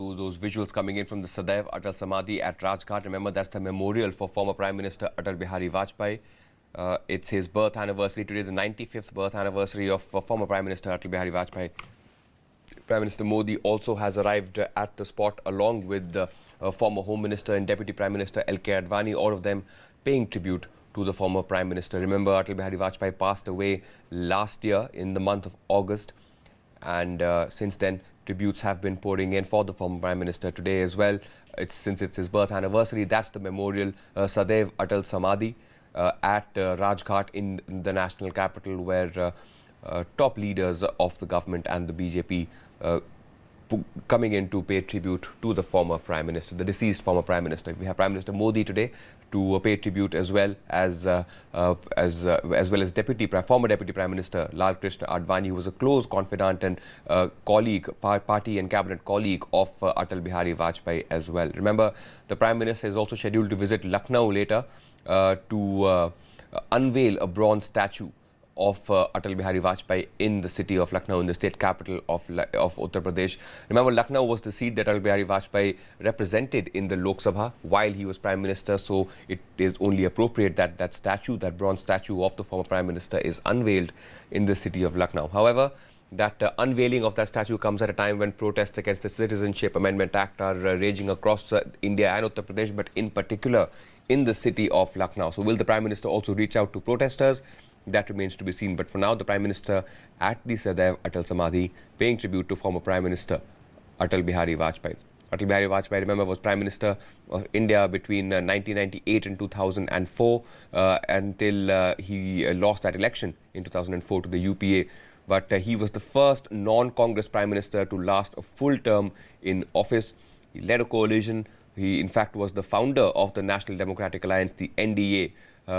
to those visuals coming in from the Sadaiv Atal Samadhi at Rajnath. Remember, that's the memorial for former Prime Minister Atal Bihari Vajpayee. It's his birth anniversary today, the 95th birth anniversary of former Prime Minister Atal Bihari Vajpayee. Prime Minister Modi also has arrived at the spot along with former Home Minister and Deputy Prime Minister LK Advani, all of them paying tribute to the former Prime Minister. Remember, Atal Bihari Vajpayee passed away last year in the month of August, and since then tributes have been pouring in for the former Prime Minister today as well. Since it's his birth anniversary, that's the memorial Sadaiv Atal Samadhi at Rajghat in the national capital, where top leaders of the government and the BJP coming in to pay tribute to the former Prime Minister, the deceased former Prime Minister. We have Prime Minister Modi today to pay tribute as well as former Deputy Prime Minister LK Advani, who was a close confidant and colleague, party and cabinet colleague of Atal Bihari Vajpayee as well. Remember, the Prime Minister is also scheduled to visit Lucknow later to unveil a bronze statue of Atal Bihari Vajpayee in the city of Lucknow, in the state capital of Uttar Pradesh. Remember, Lucknow was the seat that Atal Bihari Vajpayee represented in the Lok Sabha while he was Prime Minister, so it is only appropriate that that statue, that bronze statue of the former Prime Minister, is unveiled in the city of Lucknow. However, that unveiling of that statue comes at a time when protests against the Citizenship Amendment Act are raging across India and Uttar Pradesh, but in particular in the city of Lucknow. So will the Prime Minister also reach out to protesters? That remains to be seen. But for now, the Prime Minister at the Sadaiv Atal Samadhi paying tribute to former Prime Minister Atal Bihari Vajpayee. Atal Bihari Vajpayee, remember, was Prime Minister of India between 1998 and 2004 until he lost that election in 2004 to the UPA. But he was the first non-Congress Prime Minister to last a full term in office. He led a coalition. He, in fact, was the founder of the National Democratic Alliance, the NDA,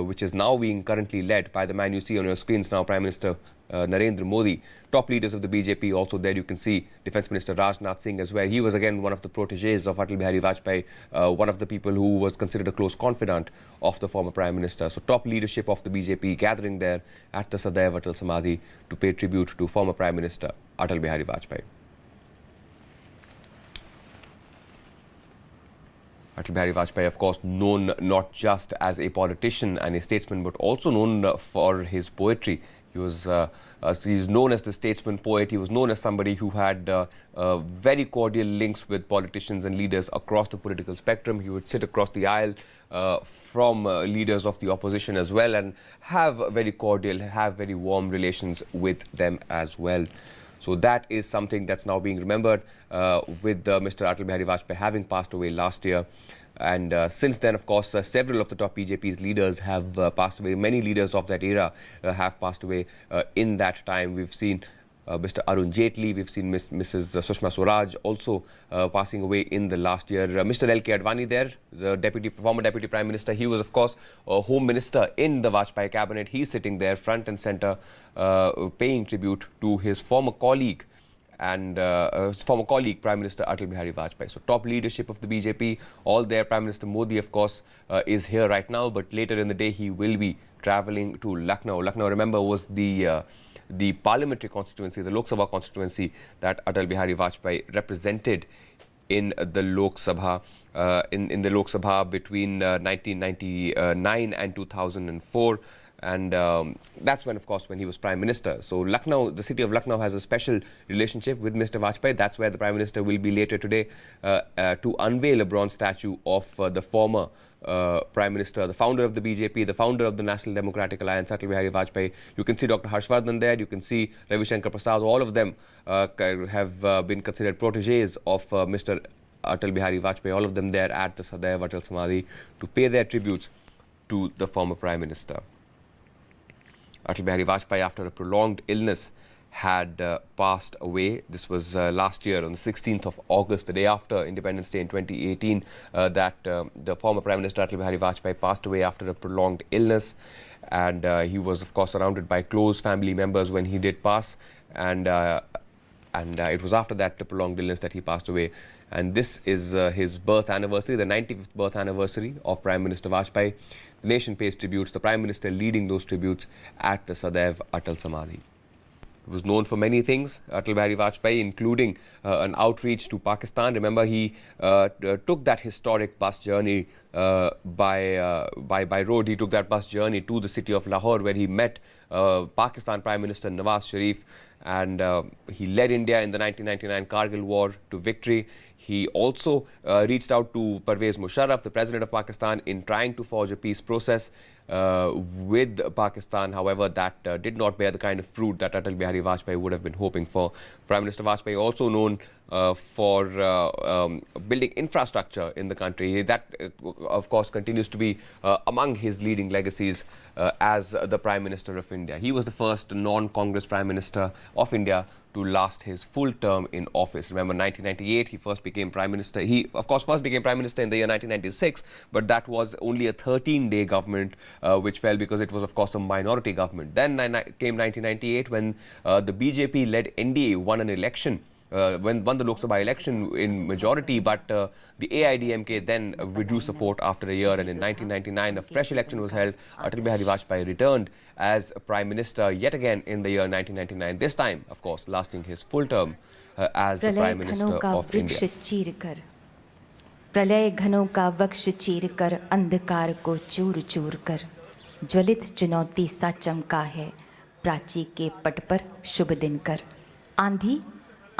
which is now being currently led by the man you see on your screens now, Prime Minister Narendra Modi. Top leaders of the BJP also there. You can see Defence Minister Rajnath Singh as well. He was again one of the proteges of Atal Bihari Vajpayee, one of the people who was considered a close confidant of the former Prime Minister. So top leadership of the BJP gathering there at the Sadaiv Atal Samadhi to pay tribute to former Prime Minister Atal Bihari Vajpayee. Atal Bihari Vajpayee, of course, known not just as a politician and a statesman, but also known for his poetry. He was he's known as the statesman poet. He was known as somebody who had very cordial links with politicians and leaders across the political spectrum. He would sit across the aisle from leaders of the opposition as well and have very cordial, have very warm relations with them as well. So that is something that's now being remembered with Mr. Atal Bihari Vajpayee having passed away last year. And since then, of course, several of the top BJP's leaders have passed away. Many leaders of that era have passed away in that time. We've seen Mr. Arun Jaitley, we've seen Mrs. Sushma Swaraj also passing away in the last year. Mr. LK Advani there, the former Deputy Prime Minister, he was, of course, a Home Minister in the Vajpayee cabinet. He's sitting there front and centre, paying tribute to his former colleague and Prime Minister Atal Bihari Vajpayee. So top leadership of the BJP, all there. Prime Minister Modi, of course, is here right now, but later in the day he will be travelling to Lucknow. Lucknow, remember, was the parliamentary constituency, the Lok Sabha constituency that Atal Bihari Vajpayee represented in the Lok Sabha, in the Lok Sabha between 1999 and 2004. And that's when, of course, when he was Prime Minister. So Lucknow, the city of Lucknow has a special relationship with Mr. Vajpayee. That's where the Prime Minister will be later today to unveil a bronze statue of the former Prime Minister, the founder of the BJP, the founder of the National Democratic Alliance, Atal Bihari Vajpayee. You can see Dr. Harshvardhan there. You can see Ravi Shankar Prasad. All of them have been considered proteges of Mr. Atal Bihari Vajpayee. All of them there at the Sadaiv Atal Samadhi to pay their tributes to the former Prime Minister. Atal Bihari Vajpayee, after a prolonged illness, had passed away. This was last year on the 16th of August, the day after Independence Day in 2018, that the former Prime Minister Atal Bihari Vajpayee passed away after a prolonged illness. And he was, of course, surrounded by close family members when he did pass. And it was after that prolonged illness that he passed away. And this is his birth anniversary, the 95th birth anniversary of Prime Minister Vajpayee. The nation pays tributes, the Prime Minister leading those tributes at the Sadaiv Atal Samadhi. He was known for many things, Atal Bihari Vajpayee, including an outreach to Pakistan. Remember, he took that historic bus journey by road. He took that bus journey to the city of Lahore, where he met Pakistan Prime Minister Nawaz Sharif, and he led India in the 1999 Kargil War to victory. He also reached out to Pervez Musharraf, the President of Pakistan, in trying to forge a peace process with Pakistan. However, that did not bear the kind of fruit that Atal Bihari Vajpayee would have been hoping for. Prime Minister Vajpayee also known for building infrastructure in the country. That, of course, continues to be among his leading legacies as the Prime Minister of India. He was the first non-Congress Prime Minister of India to last his full term in office. Remember, 1998, he first became Prime Minister. He, of course, first became Prime Minister in the year 1996, but that was only a 13-day government, which fell because it was, of course, a minority government. Then came 1998 when the BJP-led NDA won an election, won the Lok Sabha election in majority, but the AIDMK then withdrew support after a year, and in 1999 a fresh election was held. Atal Bihari Vajpayee returned as Prime Minister yet again in the year 1999, this time, of course, lasting his full term as the Prime Minister of India. प्रलय घनों का वक्ष चीर कर अंधकार को चूर चूर कर ज्वलित चुनौती सा चमका है प्राची के पट पर शुभ दिन कर आंधी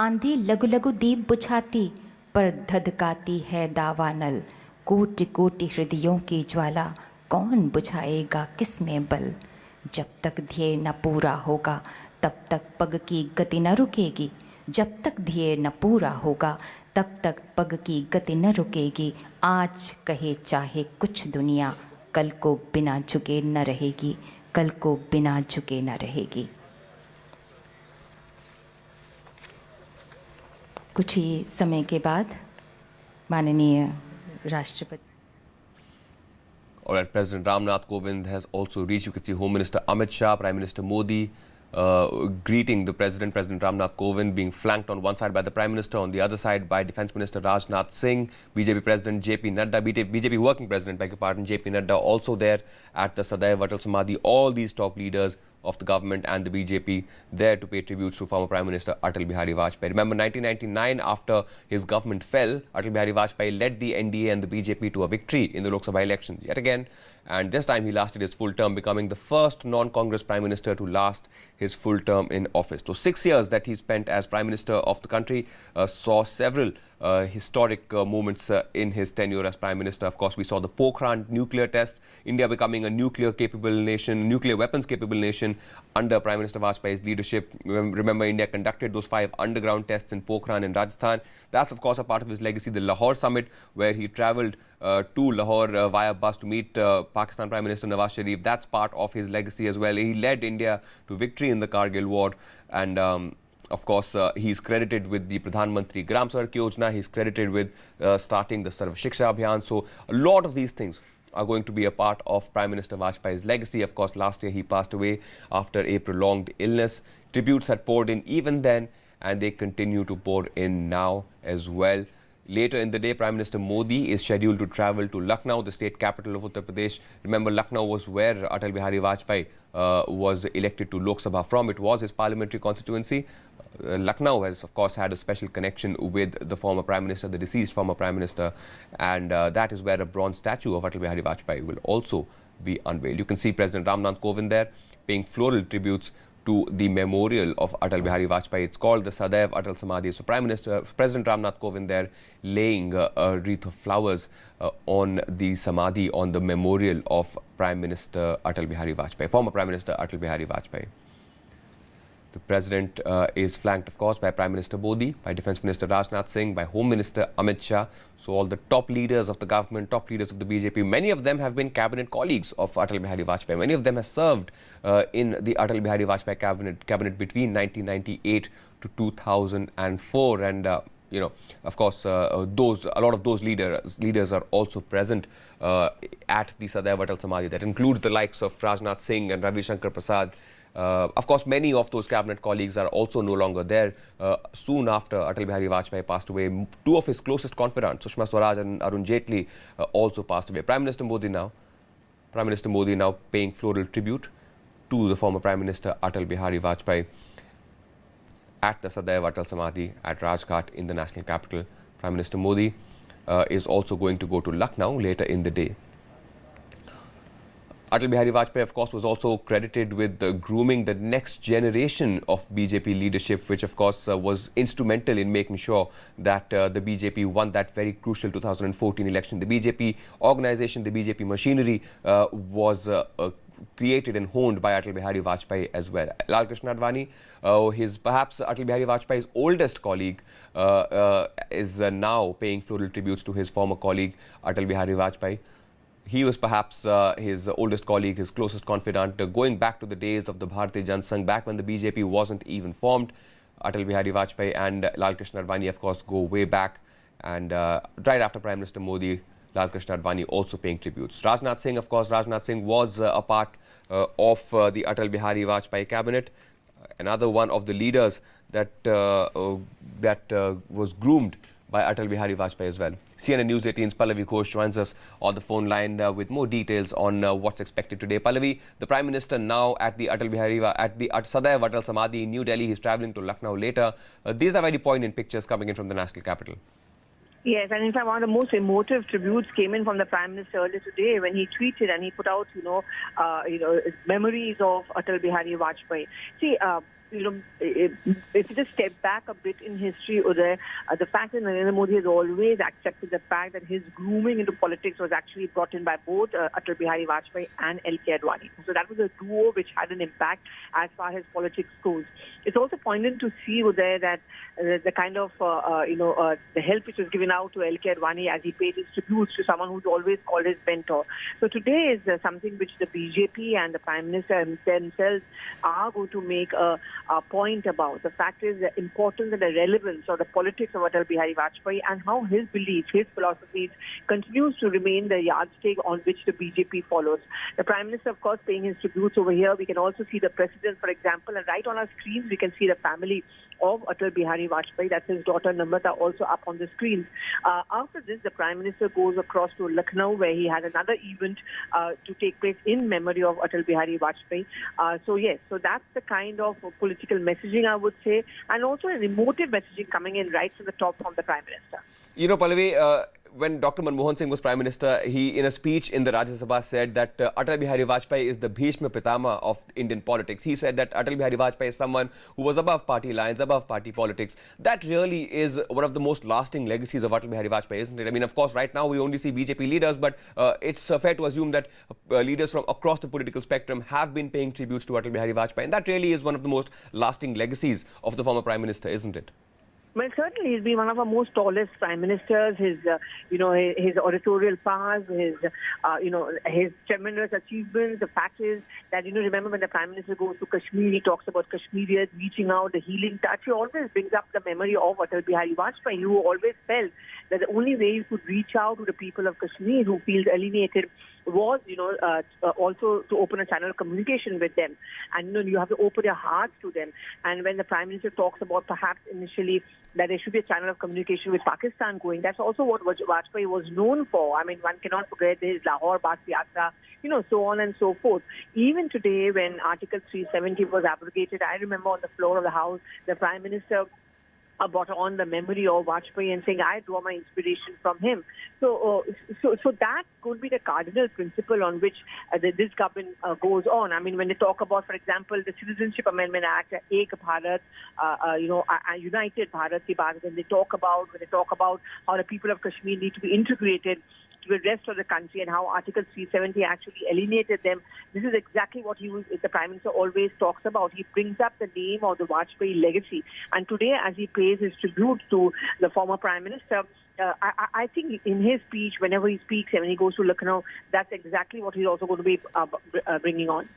आंधी लघु लघु दीप बुझाती पर धधकाती है दावानल कोटि कोटि हृदयों की ज्वाला कौन बुझाएगा किसमें बल जब तक ध्येय न पूरा होगा तब तक पग की गति न रुकेगी जब तक ध्येय न पूरा होगा तब तक पग की गति न रुकेगी आज कहे चाहे कुछ दुनिया कल को बिना झुके न रहेगी कल को बिना झुके न रहेगी। कुछ ही समय के बाद माननीय राष्ट्रपति Alright, President Ram NathKovind has also reached. You can see Home Minister Amit Shah, Prime Minister Modi greeting the President, President Ram NathKovind, being flanked on one side by the Prime Minister, on the other side by Defence Minister Rajnath Singh, BJP President JP Nadda, BJP Working President, beg your pardon, JP Nadda also there at the Sadaiv Atal Samadhi. All these top leaders of the government and the BJP there to pay tributes to former Prime Minister Atal Bihari Vajpayee. Remember, 1999, after his government fell, Atal Bihari Vajpayee led the NDA and the BJP to a victory in the Lok Sabha elections yet again. And this time he lasted his full term, becoming the first non-Congress Prime Minister to last his full term in office. So 6 years that he spent as Prime Minister of the country saw several historic moments in his tenure as Prime Minister. Of course, we saw the Pokhran nuclear test, India becoming a nuclear-capable nation, nuclear weapons-capable nation under Prime Minister Vajpayee's leadership. Remember, India conducted those 5 underground tests in Pokhran in Rajasthan. That's, of course, a part of his legacy. The Lahore summit, where he travelled to Lahore via bus to meet Pakistan Prime Minister Nawaz Sharif. That's part of his legacy as well. He led India to victory in the Kargil War, and of course, he's credited with the Pradhan Mantri Gram Sadak Yojana. He's credited with starting the Sarv Shiksha Abhiyan. So a lot of these things are going to be a part of Prime Minister Vajpayee's legacy. Of course, last year he passed away after a prolonged illness. Tributes had poured in even then, and they continue to pour in now as well. Later in the day, Prime Minister Modi is scheduled to travel to Lucknow, the state capital of Uttar Pradesh. Remember, Lucknow was where Atal Bihari Vajpayee was elected to Lok Sabha from. It was his parliamentary constituency. Lucknow has, of course, had a special connection with the former Prime Minister, the deceased former Prime Minister, and that is where a bronze statue of Atal Bihari Vajpayee will also be unveiled. You can see President Ram Nath Kovind there paying floral tributes to the memorial of Atal Bihari Vajpayee. It's called the Sadaiv Atal Samadhi. So President Ram Nath Kovind there laying a wreath of flowers on the Samadhi, on the memorial of Prime Minister Atal Bihari Vajpayee, former Prime Minister Atal Bihari Vajpayee. The President is flanked, of course, by Prime Minister Modi, by Defence Minister Rajnath Singh, by Home Minister Amit Shah. So all the top leaders of the government, top leaders of the BJP, many of them have been cabinet colleagues of Atal Bihari Vajpayee. Many of them have served in the Atal Bihari Vajpayee cabinet between 1998 to 2004. And you know, of course, a lot of those leaders are also present at the Sadaiv Atal Samadhi. That includes the likes of Rajnath Singh and Ravi Shankar Prasad. Of course, many of those cabinet colleagues are also no longer there. Soon after Atal Bihari Vajpayee passed away, 2 of his closest confidants, Sushma Swaraj and Arun Jaitley, also passed away. Prime Minister Modi now paying floral tribute to the former Prime Minister Atal Bihari Vajpayee. at the Sadaiv Atal Samadhi at Rajghat in the national capital. Prime Minister Modi is also going to go to Lucknow later in the day. Atal Bihari Vajpayee, of course, was also credited with grooming the next generation of BJP leadership, which, of course, was instrumental in making sure that the BJP won that very crucial 2014 election. The BJP organization, the BJP machinery was created and honed by Atal Bihari Vajpayee as well. Krishna Advani, perhaps Atal Bihari Vajpayee's oldest colleague, is now paying floral tributes to his former colleague, Atal Bihari Vajpayee. He was perhaps his oldest colleague, his closest confidant, going back to the days of the Bharatiya Janata Sangh, back when the BJP wasn't even formed. Atal Bihari Vajpayee and Krishna Advani, of course, go way back. And right after Prime Minister Modi, Krishna Advani also paying tributes. Rajnath Singh, of course, Rajnath Singh was a part of the Atal Bihari Vajpayee cabinet. Another one of the leaders that was groomed by Atal Bihari Vajpayee as well. CNN News18's Pallavi Ghosh joins us on the phone line with more details on what's expected today. Pallavi, the Prime Minister now at the Sadaiv Atal Samadhi in New Delhi. He's travelling to Lucknow later. These are very poignant pictures coming in from the national capital. Yes, and in fact, one of the most emotive tributes came in from the Prime Minister earlier today when he tweeted and he put out, memories of Atal Bihari Vajpayee. See, if you just step back a bit in history, Uday, the fact that Narendra Modi has always accepted the fact that his grooming into politics was actually brought in by both Atal Bihari Vajpayee and LK Advani. So that was a duo which had an impact as far as politics goes. It's also poignant to see, Uday, that the kind of, the help which was given out to LK Advani as he paid his tributes to someone who's always called his mentor. So today is something which the BJP and the Prime Minister themselves are going to make a point about. The fact is the importance and the relevance of the politics of Atal Bihari Vajpayee and how his beliefs, his philosophies continues to remain the yardstick on which the BJP follows. The Prime Minister, of course, paying his tributes over here. We can also see the President, for example, and right on our screens we can see the family of Atal Bihari Vajpayee. That's his daughter Namrata also up on the screens. After this, the Prime Minister goes across to Lucknow where he had another event to take place in memory of Atal Bihari Vajpayee. So that's the kind of political messaging, I would say, and also an emotive messaging coming in right from the top from the Prime Minister. You know, Pallavi, when Dr. Manmohan Singh was Prime Minister, he, in a speech in the Rajya Sabha, said that Atal Bihari Vajpayee is the Bhishma Pitama of Indian politics. He said that Atal Bihari Vajpayee is someone who was above party lines, above party politics. That really is one of the most lasting legacies of Atal Bihari Vajpayee, isn't it? I mean, of course, right now we only see BJP leaders, but it's fair to assume that leaders from across the political spectrum have been paying tributes to Atal Bihari Vajpayee. And that really is one of the most lasting legacies of the former Prime Minister, isn't it? Well, certainly he's been one of our most tallest prime ministers. His oratorial powers, his tremendous achievements. The fact is that, remember when the Prime Minister goes to Kashmir, he talks about Kashmirians reaching out, the healing touch. He always brings up the memory of Atal Bihari Vajpayee, who always felt that the only way you could reach out to the people of Kashmir who feel alienated was, also to open a channel of communication with them. And, you have to open your hearts to them. And when the Prime Minister talks about perhaps initially that there should be a channel of communication with Pakistan going, that's also what Vajpayee was known for. I mean, one cannot forget his Lahore Bas Yatra, so on and so forth. Even today, when Article 370 was abrogated, I remember on the floor of the House, the Prime Minister brought on the memory of Vajpayee and saying, I draw my inspiration from him. So that could be the cardinal principle on which this government goes on. I mean, when they talk about, for example, the Citizenship Amendment Act, Ek Bharat, United Bharat Ki Baat, when they talk about how the people of Kashmir need to be integrated to the rest of the country and how Article 370 actually alienated them. This is exactly what the Prime Minister always talks about. He brings up the name of the Vajpayee legacy. And today, as he pays his tribute to the former Prime Minister, I think in his speech, whenever he speaks and when he goes to Lucknow, that's exactly what he's also going to be bringing on.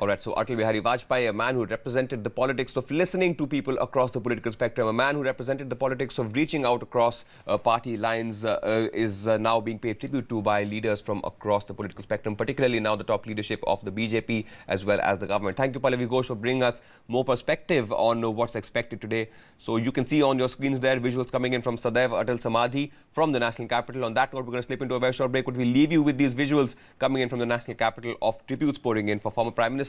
All right, so Atal Bihari Vajpayee, a man who represented the politics of listening to people across the political spectrum, a man who represented the politics of reaching out across party lines, is now being paid tribute to by leaders from across the political spectrum, particularly now the top leadership of the BJP as well as the government. Thank you, Pallavi Ghosh, for bringing us more perspective on what's expected today. So you can see on your screens there visuals coming in from Sadaiv Atal Samadhi from the national capital. On that note, we're going to slip into a very short break, but we leave you with these visuals coming in from the national capital of tributes pouring in for former Prime Minister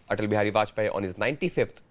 Atal Bihari Vajpayee on his 95th birthday.